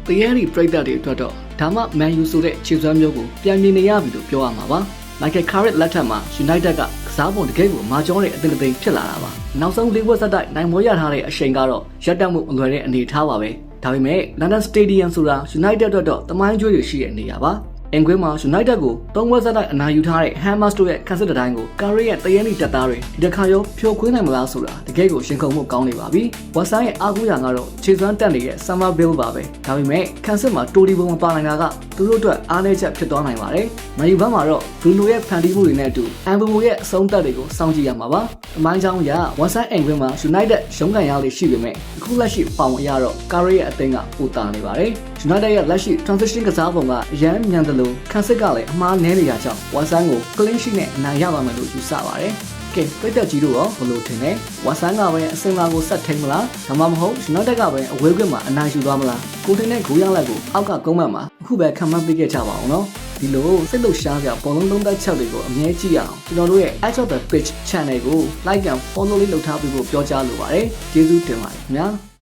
Theory ပြိတ္တတွေအတွက်တော့ဒါမှ Man U ဆိုတဲ့ခြေစွမ်းမျိုးကိုပြန်မြင်နေရပြီလို့ပြောရမှာပါ။ Michael Carrick လက်ထက်မှာ United ကစားပုံတကယ်ကိုမာကျောတဲ့အသင်းဖြစ်လာတာပါ။နောက်ဆုံး၄ဘွဲ့ဆက်တိုက်နိုင်မွေးရထားတဲ့အချိန်ကတော့ရပ်တန့်မှုအလွယ်တဲ့အနေအထားပါပဲ။ဒါပေမဲ့ London Stadium ဆိုတာ United အတွက်တော့တမိုင်းကျွေးတွေရှိတဲ့နေရာပါ။အင်ကွင်းမှာ United ကို၃ဘွဲ့ဆက်တိုက်အနိုင်ယူထားတဲ့ Hammers တို့ရဲ့ခန်းစစ်တိုင်းကို Carrick ရဲ့တရင်းနီတပ်သားတွေဒီတစ်ခါရောဖြိုခွင်းနိုင်မလားဆိုတာတကယ်ကိုရှင်ခုန်မှုကောင်းနေပါပြီ။ Watson ရဲ့အားကိုးရာကတော့ခြေစွမ်းတက်နေတဲ့ Somerville ပါပဲ။ဒါပေမဲ့ခန်းစစ်မှာတိုဒီပုံမပါနိုင်တာကသူတို့အတွက်အားနည်းချက်ဖြစ်သွားနိုင်ပါတယ်။မန်ယူဘက်မှာတော့ Bruno ရဲ့ဖန်တီးမှုတွေနဲ့အတူ Mbeumo ရဲ့အဆုံးသက်တွေကိုစောင့်ကြည့်ရမှာပါ။အမိုင်းချောင်းရ Watson အင်ကွင်းမှာ United ရုံးကန်ရလေးရှိပေမဲ့အခုလက်ရှိပေါင်အရတော့ Carrick ရဲ့အသင်းကပိုတာနေပါတယ်။ United ရဲ့လက်ရှိ transition ကစားပုံကအရန်မြန်တယ်လို့ခန်းစစ်ကလည်းအမှားနည်းနေတာကြောင့် Watson ကို clean sheet နဲ့အနိုင်ရပါမယ်လို့ယူဆပါတယ်။ကဲပြည့်တက်ကြီးတို့ရောဘယ်လိုထင်လဲ။ Watson ကပဲအစင်လာကိုဆက်ထိန်မလားဒါမှမဟုတ် United ကပဲအဝေးကွင်းမှာအနိုင်ယူသွားမလားကိုတင်တဲ့ဂိုးရလိုက်ကိုအောက်ကကုန်းမှတ်မှာအခုပဲခံမှန်းပေးခဲ့ကြပါအောင်နော်ဒီလိုစိတ်လှုပ်ရှားစရာဘောလုံးသုံးသက်ချက်တွေကိုအမြဲကြည့်ရအောင်ကျွန်တော်တို့ရဲ့ Edge of the Pitch Channel ကို like and follow လေးလုပ်ထားပြီးဖို့ပြောကြားလိုပါတယ်ကျေးဇူးတင်ပါတယ်ခင်ဗျာ